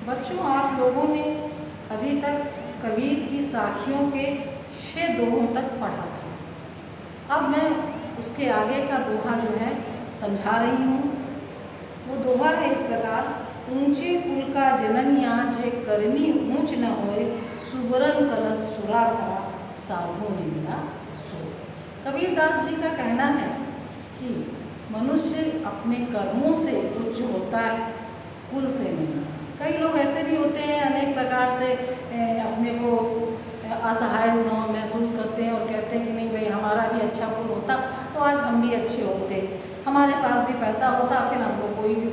बच्चों, आप लोगों ने अभी तक कबीर की साखियों के 6 दोहों तक पढ़ा था। अब मैं उसके आगे का दोहा जो है समझा रही हूँ। वो दोहा है इस प्रकार: ऊंचे कुल का जननिया जे करनी ऊंच न होए, सुबरन कलश सुरा भरा साधु निंदा सो। कबीरदास जी का कहना है कि मनुष्य अपने कर्मों से उच्च होता है, कुल से नहीं। कई लोग ऐसे भी होते हैं, अनेक प्रकार से अपने को असहाय महसूस करते हैं और कहते हैं कि नहीं भाई, हमारा भी अच्छा कुल होता तो आज हम भी अच्छे होते, हमारे पास भी पैसा होता, फिर हमको कोई भी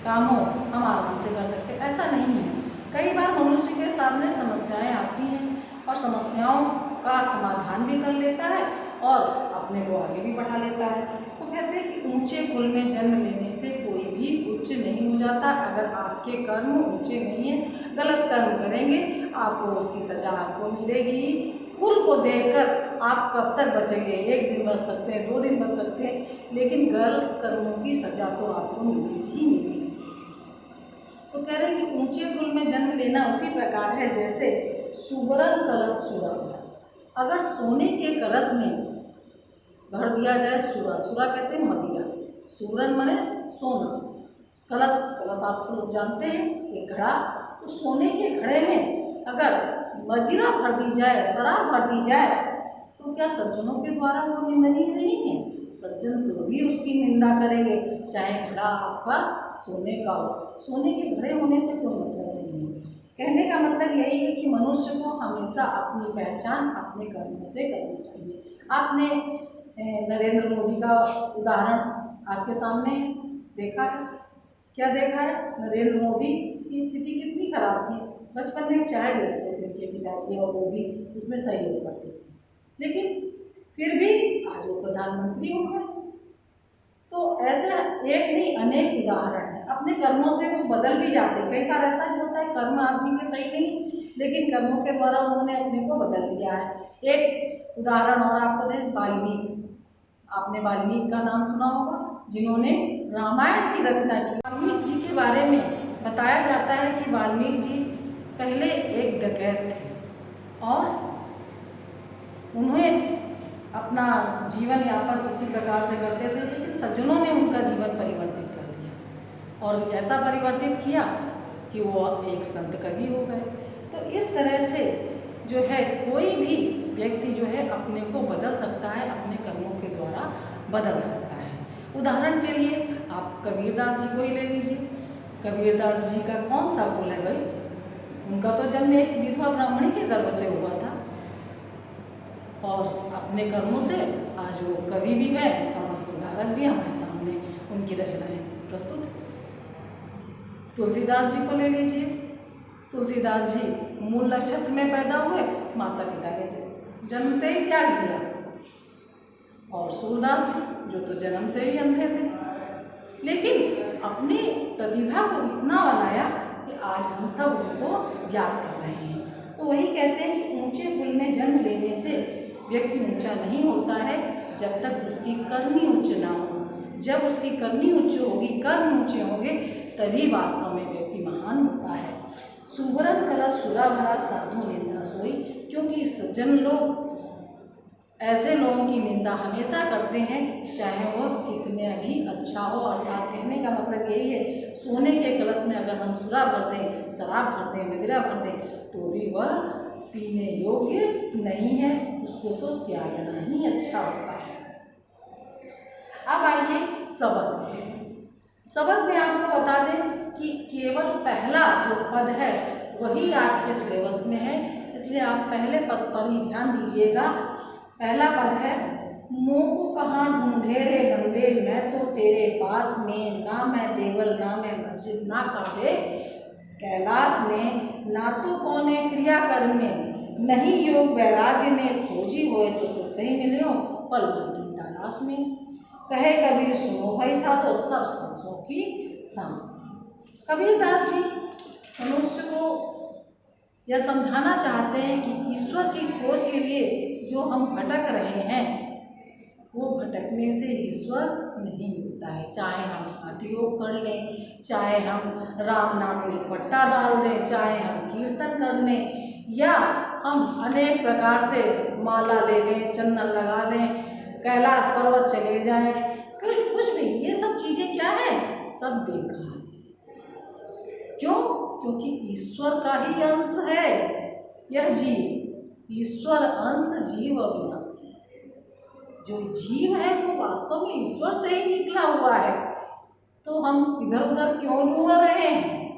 काम हो हम आराम से कर सकते। ऐसा नहीं है। कई बार मनुष्य के सामने समस्याएं आती हैं और समस्याओं का समाधान भी कर लेता है और अपने को आगे भी बढ़ा लेता है। तो कहते हैं कि ऊंचे कुल में जन्म लेने से कोई भी उच्च नहीं हो जाता। अगर आपके कर्म ऊंचे नहीं हैं, गलत कर्म करेंगे, आपको उसकी सजा आपको मिलेगी। कुल को देखकर आप कब तक बचेंगे? 1 दिन बच सकते हैं, 2 दिन बच सकते हैं, लेकिन गलत कर्मों की सजा तो आपको मिलेगी ही मिलेगी। तो कह रहे हैं कि ऊंचे कुल में जन्म लेना उसी प्रकार है जैसे सुवर्ण कलश सुरा। अगर सोने के कलश में भर दिया जाए सुरा, सुरा कहते हैं मदिरा, सुवर्ण माने सोना, कलश, कलश आप सब लोग जानते हैं, एक घड़ा। तो सोने के घड़े में अगर मदिरा भर दी जाए, शराब भर दी जाए, तो क्या सज्जनों के द्वारा वो निंदनीय नहीं है? सज्जन तो भी उसकी निंदा करेंगे, चाहे घड़ा आपका सोने का हो। सोने के घड़े होने से कोई मतलब नहीं है। कहने का मतलब यही है कि मनुष्य को हमेशा अपनी पहचान अपने कर्मों से करनी चाहिए। आपने नरेंद्र मोदी का उदाहरण आपके सामने देखा है। क्या देखा है? नरेंद्र मोदी की स्थिति कितनी खराब थी। बचपन में चाय बेचते थे उनके पिताजी और वो भी उसमें सहयोग करते थे, लेकिन फिर भी आज वो प्रधानमंत्री हो गए। तो ऐसे एक नहीं अनेक उदाहरण है। अपने कर्मों से वो बदल भी जाते। कई बार ऐसा भी होता है कर्म आदमी के सही नहीं, लेकिन कर्मों के द्वारा उन्होंने अपने को बदल लिया है। एक उदाहरण और आपको दें, वाल्मीकि। आपने वाल्मीकि का नाम सुना होगा, जिन्होंने रामायण की रचना की। वाल्मीकि जी के बारे में बताया जाता है कि वाल्मीकि जी पहले एक डकैत थे और उन्हें अपना जीवन यापन इसी प्रकार से करते थे, लेकिन सज्जनों ने उनका जीवन परिवर्तित कर दिया और ऐसा परिवर्तित किया कि वो एक संत कवि हो गए। तो इस तरह से जो है कोई भी व्यक्ति जो है अपने को बदल सकता है, अपने कर्मों के द्वारा बदल सकता है। उदाहरण के लिए आप कबीरदास जी को ही ले लीजिए। कबीरदास जी का कौन सा कुल है भाई? उनका तो जन्म एक विधवा ब्राह्मणी के गर्भ से हुआ था और अपने कर्मों से आज वो कवि भी गए, समाज सुधारक भी हमारे सामने उनकी रचनाएं प्रस्तुत। तुलसीदास जी को ले लीजिए। तुलसीदास जी मूल नक्षत्र में पैदा हुए, माता पिता ने जन्मते ही त्याग दिया। और सूरदास जी जो तो जन्म से ही अंधे थे, लेकिन अपनी प्रतिभा को इतना बनाया कि आज हम सब उनको याद कर रहे हैं। तो वही कहते हैं कि ऊंचे कुल में जन्म लेने से व्यक्ति ऊंचा नहीं होता है जब तक उसकी करनी उच्च ना हो। जब उसकी करनी उच्च होगी, कर्म ऊंचे होंगे, तभी वास्तव में व्यक्ति महान होता है। सुवर्ण कलश सुरा भरा साधु निंदा सोई, क्योंकि सज्जन लोग ऐसे लोगों की निंदा हमेशा करते हैं, चाहे वो कितने भी अच्छा हो। अर्थात कहने का मतलब यही है, सोने के कलश में अगर हम सुरा भर दें, शराब भर दें, मदिरा भर दें, तो भी वह पीने योग्य नहीं है, उसको तो त्यागना ही अच्छा होता है। अब आइए सबक। सबक में आपको बता दें कि केवल पहला जो पद है वही आपके सिलेबस में है, इसलिए आप पहले पद पर ही ध्यान दीजिएगा। पहला पद है, मोह को कहाँ ढूंढे रे बंदे, मैं तो तेरे पास में, ना मैं देवल ना मैं मस्जिद ना काबे कैलाश में, ना तो कौने क्रिया कर्म में, नहीं योग वैराग्य में, खोजी होए तो कहीं मिलियो पल भर की तलाश में। कहे कबीर सुनो भाई साधो, सब सांसों की सांस। कबीरदास जी मनुष्य को यह समझाना चाहते हैं कि ईश्वर की खोज के लिए जो हम भटक रहे हैं, वो भटकने से ईश्वर नहीं मिलता है। चाहे हम हठ योग कर लें, चाहे हम राम नाम में दुपट्टा डाल दें, चाहे हम कीर्तन कर लें, या हम अनेक प्रकार से माला ले लें, चंदन लगा लें, कैलाश पर्वत चले जाएं, कुछ भी, ये सब चीज़ें क्या है, सब बेकार है। क्यों? क्योंकि ईश्वर का ही अंश है यह जीव। ईश्वर अंश जीव अविनाशी। जो जीव है वो वास्तव में ईश्वर से ही निकला हुआ है, तो हम इधर उधर क्यों ढूंढ रहे हैं?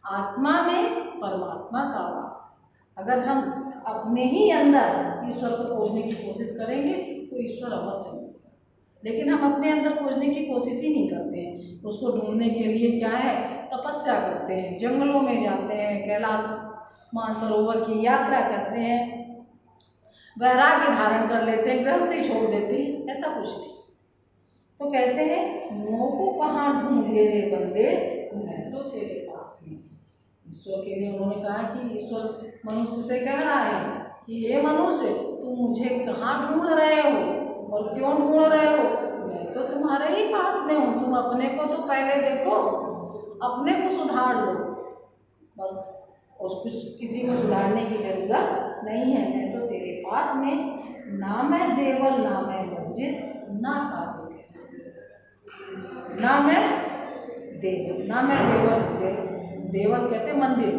आत्मा में परमात्मा का वास है। अगर हम अपने ही अंदर ईश्वर को खोजने की कोशिश करेंगे तो ईश्वर अवश्य मिलेगा, लेकिन हम अपने अंदर खोजने की कोशिश ही नहीं करते हैं। उसको ढूंढने के लिए क्या है, तपस्या करते हैं, जंगलों में जाते हैं, कैलाश मानसरोवर की यात्रा करते हैं, वैराग्य धारण कर लेते हैं, गृहस्थी छोड़ देते हैं, ऐसा कुछ नहीं। तो कहते हैं मोह को कहाँ ढूंढे रे बंदे, मैं तो तेरे पास नहीं। ईश्वर के लिए उन्होंने कहा कि ईश्वर मनुष्य से कह रहा है कि ये मनुष्य तुम मुझे कहाँ ढूंढ रहे हो और क्यों ढूंढ रहे हो, मैं तो तुम्हारे ही पास में हूँ। तुम अपने को तो पहले देखो, अपने को सुधार लो बस, और कुछ किसी को सुधारने की जरूरत नहीं है। मैं तो तेरे पास में, ना मैं देवल ना मैं मस्जिद ना काबे कैलाश, ना मैं देवल, ना मैं देवल, देवल कहते मंदिर,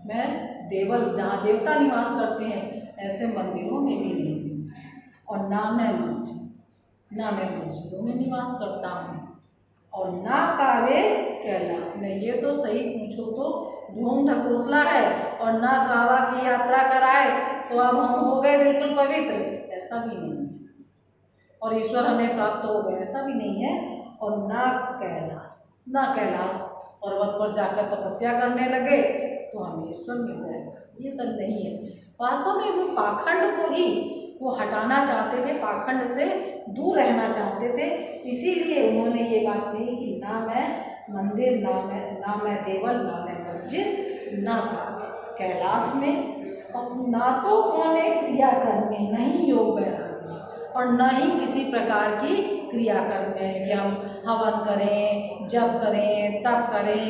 मैं देवल जहाँ देवता निवास करते हैं ऐसे मंदिरों में भी नहीं, और ना मैं मस्जिद, ना मैं मस्जिदों में निवास करता हूँ, और ना काबे कैलाश में। ये तो सही पूछो तो ढूंढ ढकोसला है, और ना काबा की यात्रा कराए तो अब हम हो गए बिल्कुल पवित्र, ऐसा भी नहीं है, और ईश्वर हमें प्राप्त हो गए, ऐसा भी नहीं है। और ना कैलाश, ना कैलाश पर्वत पर जाकर तपस्या करने लगे तो हमें ईश्वर मिल जाएगा, ये सब नहीं है। वास्तव में वो पाखंड को ही वो हटाना चाहते थे, पाखंड से दूर रहना चाहते थे, इसीलिए उन्होंने ये बात कही कि ना मैं मंदिर, ना मैं देवल, ना मैं मस्जिद, ना कैलाश में, और ना तो कौने क्रिया करने, नहीं योग वैराग्य, और न ही किसी प्रकार की क्रिया कर्म है कि हम हवन करें, जप करें, तप करें,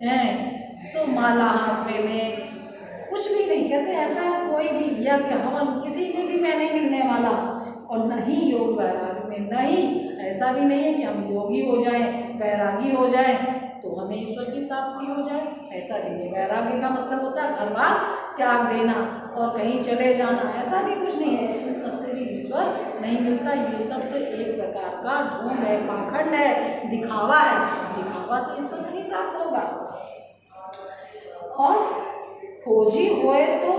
हैं तो माला हाथ में लें, कुछ भी नहीं कहते। ऐसा कोई भी यज्ञ हवन किसी में भी मैं नहीं मिलने वाला, और न ही योग वैराग्य में, न ही ऐसा भी नहीं है कि हम योगी हो जाएं, वैरागी हो जाएं तो हमें ईश्वर की प्राप्ति हो जाए, ऐसा भी नहीं। वैराग्य का मतलब होता है घर बार त्याग देना और कहीं चले जाना, ऐसा भी कुछ नहीं है। इन सबसे भी ईश्वर नहीं मिलता। ये सब तो एक प्रकार का ढोंग है, पाखंड है, दिखावा है। दिखावा से ईश्वर नहीं प्राप्त होगा। और खोजी होए तो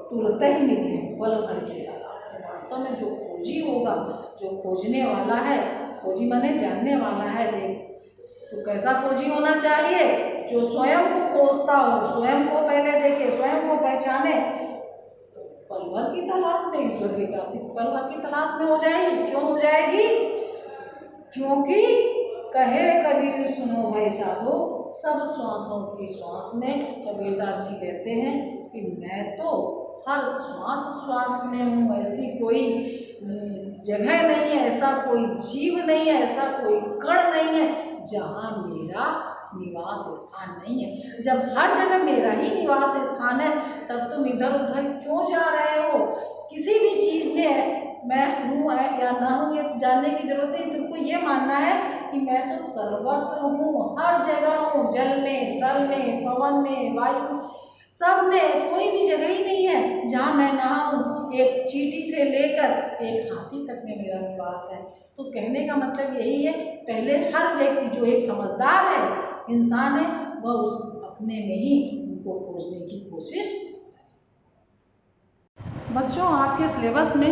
तुरंत ही मिले, पल भर की तलाश में। वास्तव में जो खोजी होगा, जो खोजने वाला है, खोजी माने जानने वाला है, देख तो कैसा खोजी होना चाहिए, जो स्वयं को खोजता हो, स्वयं को पहले देखे, स्वयं को पहचाने, पल भर की तलाश में ईश्वर की प्राप्ति पल भर की तलाश में हो जाएगी। क्यों हो जाएगी? क्योंकि कहे कबीर सुनो भाई साधो, सब श्वासों की श्वास में। कबीरदास जी कहते हैं कि मैं तो हर श्वास श्वास में हूँ, ऐसी कोई जगह नहीं है, ऐसा कोई जीव नहीं है, ऐसा कोई कण नहीं है जहाँ मेरा निवास स्थान नहीं है। जब हर जगह मेरा ही निवास स्थान है, तब तुम इधर उधर क्यों जा रहे हो? किसी भी चीज़ में मैं हूँ या ना हूँ ये जानने की जरूरत है। तुमको ये मानना है कि मैं तो सर्वत्र हूँ, हर जगह हूँ, जल में, तल में, पवन में, वायु, सब में कोई भी जगह ही नहीं है जहाँ मैं ना हूँ। एक चींटी से लेकर एक हाथी तक में मेरा निवास है। तो कहने का मतलब यही है, पहले हर व्यक्ति जो एक समझदार है, इंसान है, वह उस अपने में ही उनको खोजने की कोशिश। बच्चों, आपके सिलेबस में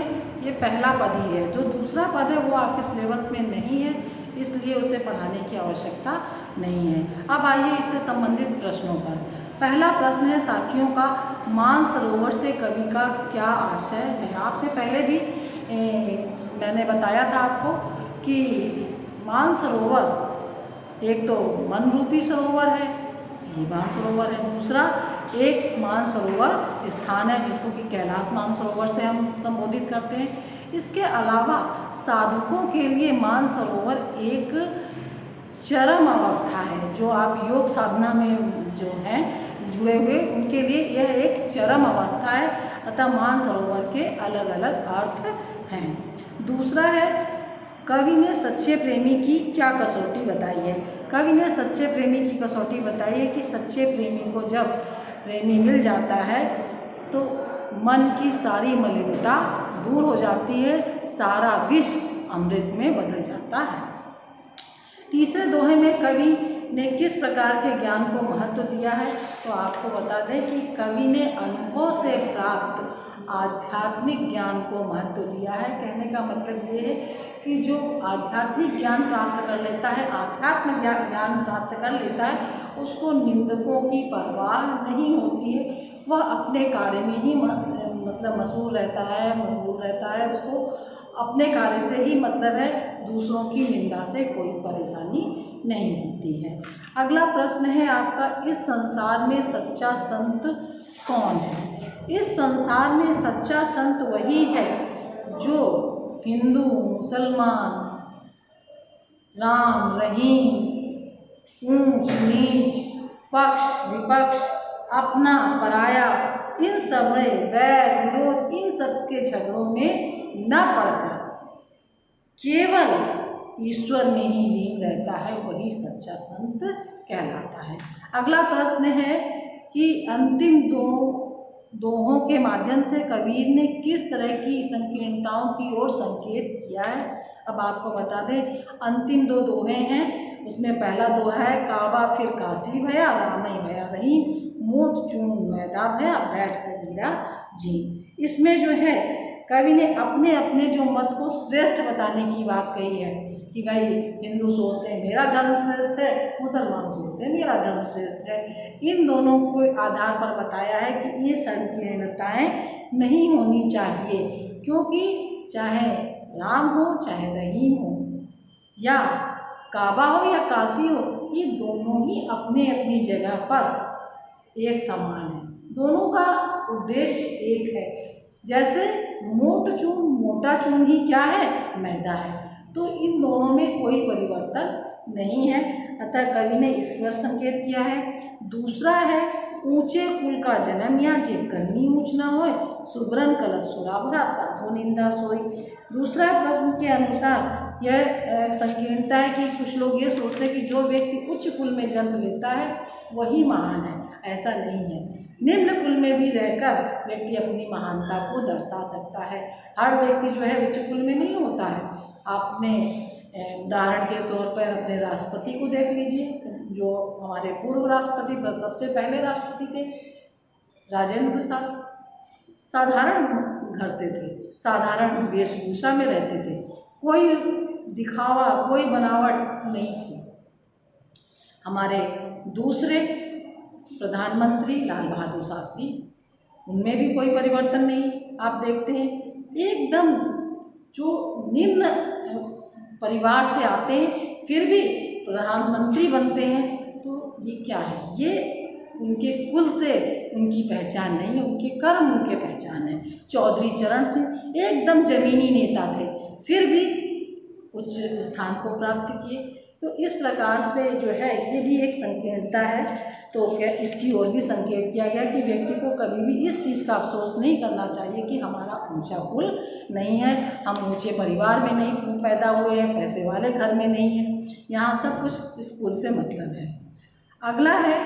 ये पहला पद ही है, जो दूसरा पद है वो आपके सिलेबस में नहीं है, इसलिए उसे पढ़ाने की आवश्यकता नहीं है। अब आइए इससे संबंधित प्रश्नों पर। पहला प्रश्न है साथियों का, मानसरोवर से कवि का क्या आशय है? आपने पहले भी मैंने बताया था आपको कि मानसरोवर एक तो मन रूपी सरोवर है, ये मानसरोवर है। दूसरा एक मानसरोवर स्थान है जिसको कि कैलाश मानसरोवर से हम संबोधित करते हैं। इसके अलावा साधकों के लिए मानसरोवर एक चरम अवस्था है। जो आप योग साधना में जो हैं जुड़े हुए, उनके लिए यह एक चरम अवस्था है। अतः मानसरोवर के अलग अलग अर्थ हैं। दूसरा है, कवि ने सच्चे प्रेमी की क्या कसौटी बताई है। कवि ने सच्चे प्रेमी की कसौटी बताई है कि सच्चे प्रेमी को जब प्रेमी मिल जाता है तो मन की सारी मलिनता दूर हो जाती है, सारा विष अमृत में बदल जाता है। तीसरे दोहे में कवि ने किस प्रकार के ज्ञान को महत्व दिया है, तो आपको बता दें कि कवि ने अनुभव से प्राप्त आध्यात्मिक ज्ञान को महत्व दिया है। कहने का मतलब ये है कि जो आध्यात्मिक ज्ञान प्राप्त कर लेता है, आध्यात्म ज्ञान प्राप्त कर लेता है, उसको निंदकों की परवाह नहीं होती है। वह अपने कार्य में ही मतलब मशगूल रहता है। उसको अपने कार्य से ही मतलब है, दूसरों की निंदा से कोई परेशानी नहीं होती है। अगला प्रश्न है आपका, इस संसार में सच्चा संत कौन है। इस संसार में सच्चा संत वही है जो हिंदू, मुसलमान, राम, रहीम, ऊंच नीच, पक्ष विपक्ष, अपना पराया, इन सब वैर विरोध, इन सब के झगड़ों में न पड़कर केवल ईश्वर में ही लीन रहता है, वही सच्चा संत कहलाता है। अगला प्रश्न है कि अंतिम दोहों के माध्यम से कबीर ने किस तरह की संकीर्णताओं की ओर संकेत किया है। अब आपको बता दें, अंतिम 2 दोहे हैं। उसमें पहला दोहा है, काबा फिर काशी भया, रामई भया रहीम, मोट चून मैदा भया, बैठ कबीरा जी। इसमें जो है कवि ने अपने अपने जो मत को श्रेष्ठ बताने की बात कही है कि भाई हिंदू सोचते हैं मेरा धर्म श्रेष्ठ है, मुसलमान सोचते हैं मेरा धर्म श्रेष्ठ है। इन दोनों को आधार पर बताया है कि ये संकीर्णताएं नहीं होनी चाहिए, क्योंकि चाहे राम हो, चाहे रहीम हो, या काबा हो या काशी हो, ये दोनों ही अपने अपनी जगह पर एक समान है। दोनों का उद्देश्य एक है। जैसे मोट चून मोटा चून ही क्या है, मैदा है। तो इन दोनों में कोई परिवर्तन नहीं है। अतः कवि ने इस पर संकेत किया है। दूसरा है, ऊंचे कुल का जन्म या जे कन्नी ऊंच न होए, सुब्रन कलश सुराभरा साधो निंदा सोई। दूसरा प्रश्न के अनुसार यह संकीर्णता है कि कुछ लोग ये सोचते हैं कि जो व्यक्ति उच्च कुल में जन्म लेता है वही महान है। ऐसा नहीं है। निम्न कुल में भी रहकर व्यक्ति अपनी महानता को दर्शा सकता है। हर व्यक्ति जो है उच्च कुल में नहीं होता है। आपने उदाहरण के तौर पर अपने राष्ट्रपति को देख लीजिए, जो हमारे पूर्व राष्ट्रपति, सबसे पहले राष्ट्रपति थे राजेंद्र प्रसाद, साधारण घर से थे, साधारण वेशभूषा में रहते थे, कोई दिखावा, कोई बनावट नहीं थी। हमारे दूसरे प्रधानमंत्री लाल बहादुर शास्त्री, उनमें भी कोई परिवर्तन नहीं आप देखते हैं। एकदम जो निम्न परिवार से आते हैं फिर भी प्रधानमंत्री बनते हैं, तो ये क्या है, ये उनके कुल से उनकी पहचान नहीं है, उनके कर्म उनके पहचान है। चौधरी चरण सिंह एकदम जमीनी नेता थे, फिर भी उच्च स्थान को प्राप्त किए। तो इस प्रकार से जो है ये भी एक संकीर्णता है। तो क्या इसकी ओर भी संकेत किया गया कि व्यक्ति को कभी भी इस चीज़ का अफसोस नहीं करना चाहिए कि हमारा ऊंचा कुल नहीं है, हम ऊंचे परिवार में नहीं पैदा हुए हैं, पैसे वाले घर में नहीं हैं। यहाँ सब कुछ इस कुल से मतलब है। अगला है,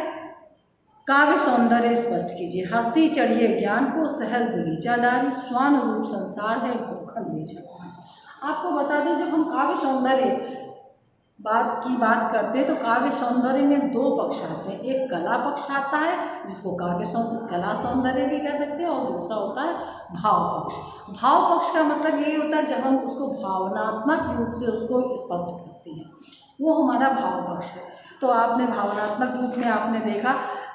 काव्य सौंदर्य स्पष्ट कीजिए। हस्ती चढ़िए ज्ञान को, सहज दुलीचा डाली, स्वान रूप संसार है, भूखन दे छपान। आपको बता दें, जब हम काव्य सौंदर्य की बात करते हैं तो काव्य सौंदर्य में 2 पक्ष आते हैं। एक कला पक्ष आता है जिसको कला सौंदर्य भी कह सकते हैं, और दूसरा होता है भाव पक्ष। भाव पक्ष का मतलब यही होता है जब हम उसको भावनात्मक रूप से उसको स्पष्ट करते हैं, वो हमारा भाव पक्ष है। तो आपने भावनात्मक रूप में आपने देखा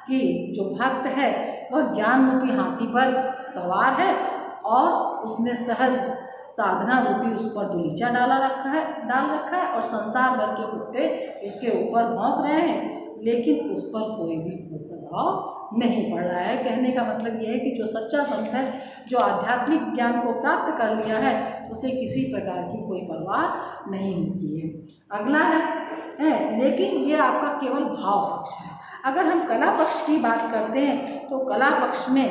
कि जो भक्त है वह ज्ञान रूपी हाथी पर सवार है और उसने सहज साधना रूपी उस पर दुलीचा डाल रखा है और संसार भर के कुत्ते उसके ऊपर भौंक रहे हैं, लेकिन उस पर कोई भी प्रभाव नहीं पड़ रहा है। कहने का मतलब ये है कि जो सच्चा संत है, जो आध्यात्मिक ज्ञान को प्राप्त कर लिया है, उसे किसी प्रकार की कोई परवाह नहीं होती है। अगला है लेकिन ये आपका केवल भाव पक्ष है। अगर हम कला पक्ष की बात करते हैं तो कला पक्ष में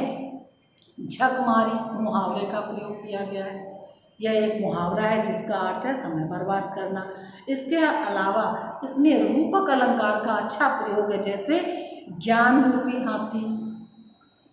झकमारी मुहावरे का प्रयोग किया गया है। यह एक मुहावरा है जिसका अर्थ है समय बर्बाद करना। इसके अलावा इसमें रूपक अलंकार का अच्छा प्रयोग है, जैसे ज्ञान रूपी हाथी,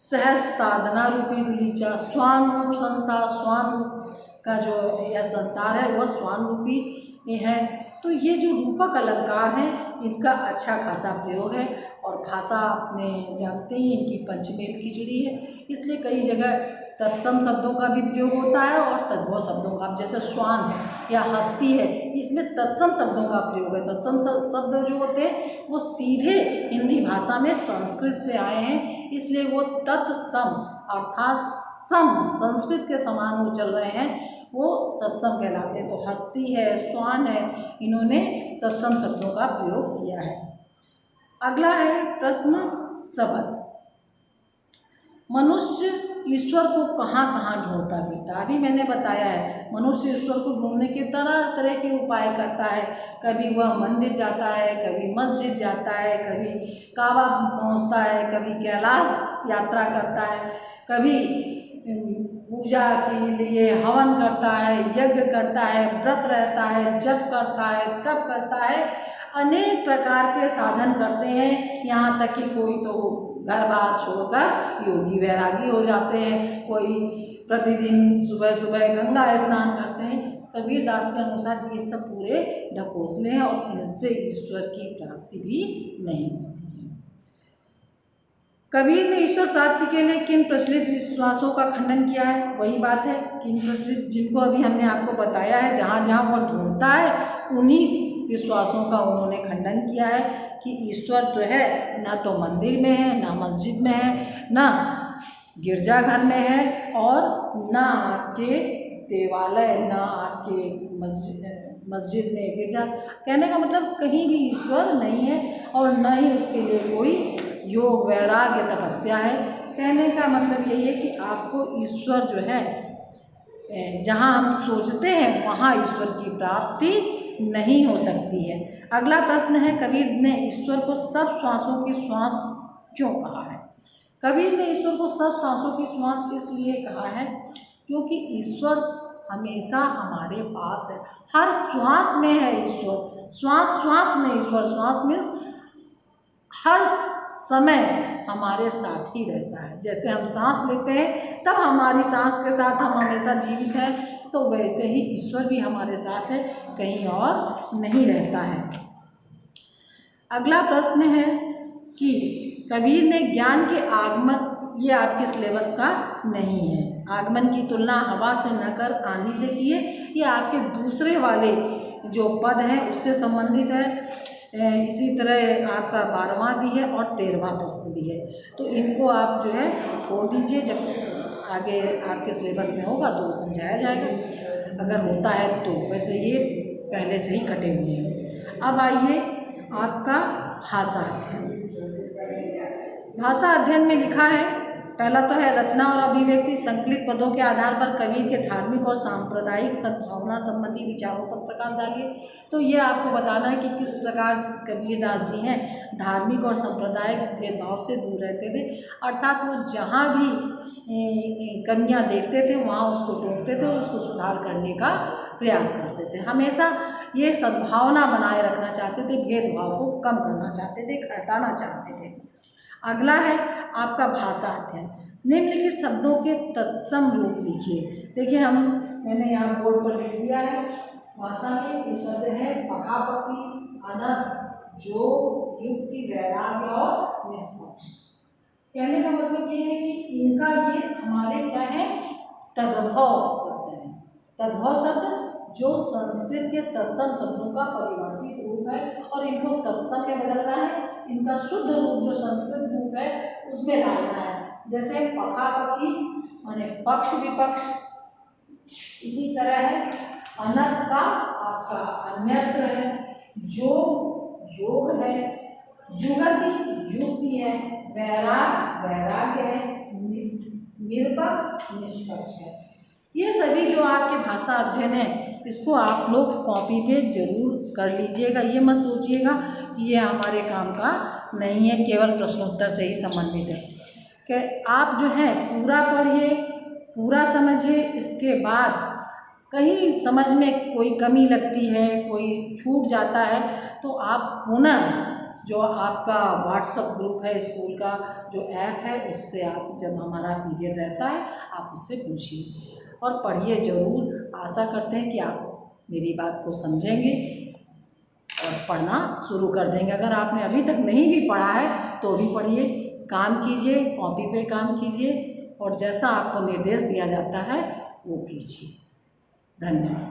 सहज साधना रूपी दुलीचा, स्वान रूप संसार, स्वान रूप का जो यह संसार है वह स्वान रूपी है। तो ये जो रूपक अलंकार है इसका अच्छा खासा प्रयोग है। और भाषा आपने जानते ही इनकी पंचमेल खिचड़ी है, इसलिए कई जगह तत्सम शब्दों का भी प्रयोग होता है और तद्भव शब्दों का। जैसे स्वान है या हस्ती है, इसमें तत्सम शब्दों का प्रयोग है। तत्सम शब्द जो होते हैं वो सीधे हिंदी भाषा में संस्कृत से आए हैं, इसलिए वो तत्सम अर्थात सम संस्कृत के समान वो चल रहे हैं, वो तत्सम कहलाते हैं। तो हस्ती है, स्वान है, इन्होंने तत्सम शब्दों का प्रयोग किया है। अगला है प्रश्न शब्द। मनुष्य ईश्वर को कहाँ कहाँ ढूंढता फिरता। अभी मैंने बताया है मनुष्य ईश्वर को ढूंढने के तरह तरह के उपाय करता है। कभी वह मंदिर जाता है, कभी मस्जिद जाता है, कभी काबा पहुँचता है, कभी कैलाश यात्रा करता है, कभी पूजा के लिए हवन करता है, यज्ञ करता है, व्रत रहता है, जप करता है, तप करता है, अनेक प्रकार के साधन करते हैं। यहाँ तक कि कोई तो घर बार छोड़कर योगी वैरागी हो जाते हैं, कोई प्रतिदिन सुबह सुबह गंगा स्नान करते हैं। कबीर दास के अनुसार ये सब पूरे ढकोसले हैं और इनसे ईश्वर की प्राप्ति भी नहीं होती है। कबीर ने ईश्वर प्राप्ति के लिए किन प्रचलित विश्वासों का खंडन किया है। वही बात है, किन प्रचलित, जिनको अभी हमने आपको बताया है, जहाँ जहाँ वह ढूंढता है उन्हीं विश्वासों का उन्होंने खंडन किया है कि ईश्वर जो है ना तो मंदिर में है, ना मस्जिद में है, ना गिरजाघर में है, और ना आपके देवालय, ना आपके मस्जिद में, गिरजा। कहने का मतलब कहीं भी ईश्वर नहीं है और न ही उसके लिए कोई योग वैराग्य तपस्या है। कहने का मतलब यही है कि आपको ईश्वर जो है जहाँ हम सोचते हैं वहाँ ईश्वर की प्राप्ति नहीं हो सकती है। अगला प्रश्न है, कबीर ने ईश्वर को सब श्वासों की श्वास क्यों कहा है। कबीर ने ईश्वर को सब श्वासों की श्वास इसलिए कहा है क्योंकि ईश्वर हमेशा हमारे पास है, हर श्वास में है ईश्वर, श्वास श्वास में ईश्वर, श्वास मीन्स हर समय हमारे साथ ही रहता है। जैसे हम सांस लेते हैं तब हमारी सांस के साथ हम हमेशा जीवित हैं, तो वैसे ही ईश्वर भी हमारे साथ है, कहीं और नहीं रहता है। अगला प्रश्न है कि कबीर ने ज्ञान के आगमन, ये आपके सिलेबस का नहीं है, आगमन की तुलना हवा से न कर आंधी से की है, ये आपके दूसरे वाले जो पद है उससे संबंधित है। इसी तरह आपका 12वां भी है और 13वां प्रश्न भी है, तो इनको आप जो है छोड़ दीजिए, जब आगे आपके सिलेबस में होगा तो समझाया जाएगा। अगर होता है तो वैसे ये पहले से ही कटे हुए हैं। अब आइए आपका भाषा अध्ययन। भाषा अध्ययन में लिखा है, पहला तो है रचना और अभिव्यक्ति। संकलित पदों के आधार पर कबीर के धार्मिक और सांप्रदायिक सद्भावना संबंधी विचारों पर प्रकाश डालिए। तो ये आपको बताना है कि किस प्रकार कबीर दास जी हैं धार्मिक और सांप्रदायिक भेदभाव से दूर रहते थे, अर्थात वो जहाँ भी कमियाँ देखते थे वहाँ उसको टोकते थे और उसको सुधार करने का प्रयास करते थे। हमेशा ये सद्भावना बनाए रखना चाहते थे, भेदभाव को कम करना चाहते थे, हटाना चाहते थे। अगला है आपका भाषा अध्ययन। निम्नलिखित शब्दों के तत्सम रूप लिखिए। देखिए मैंने यहाँ बोर्ड पर लिख दिया है। भाषा में ये शब्द है पकापकी, अनर्थ, जो, युक्ति, वैराग्य और निष्पक्ष। कहने का मतलब ये है कि इनका ये हमारे क्या है, तद्भव शब्द है। तद्भव शब्द जो संस्कृत के तत्सम शब्दों का परिवर्तित रूप है और इनको तत्सम में बदलना है, इनका शुद्ध रूप जो संस्कृत रूप है उसमें डालना है। जैसे पकापकी माने पक्ष विपक्ष, इसी तरह है अनर्थ का आपका अन्यत्र है, जो योग है, जुगति युक्ति है, वैराग वैराग्य है, निरपक्ष निष्पक्ष है। ये सभी जो आपके भाषा अध्ययन है इसको आप लोग कॉपी पे जरूर कर लीजिएगा। ये मत सोचिएगा कि ये हमारे काम का नहीं है, केवल प्रश्नोत्तर से ही संबंधित है। कि आप जो है पूरा पढ़िए, पूरा समझिए। इसके बाद कहीं समझ में कोई कमी लगती है, कोई छूट जाता है, तो आप पुनः जो आपका व्हाट्सएप ग्रुप है स्कूल का जो ऐप है उससे आप, जब हमारा पीरियड रहता है, आप उससे पूछिए और पढ़िए ज़रूर। आशा करते हैं कि आप मेरी बात को समझेंगे और पढ़ना शुरू कर देंगे। अगर आपने अभी तक नहीं भी पढ़ा है तो भी पढ़िए, काम कीजिए, कॉपी पे काम कीजिए और जैसा आपको निर्देश दिया जाता है वो कीजिए। धन्यवाद।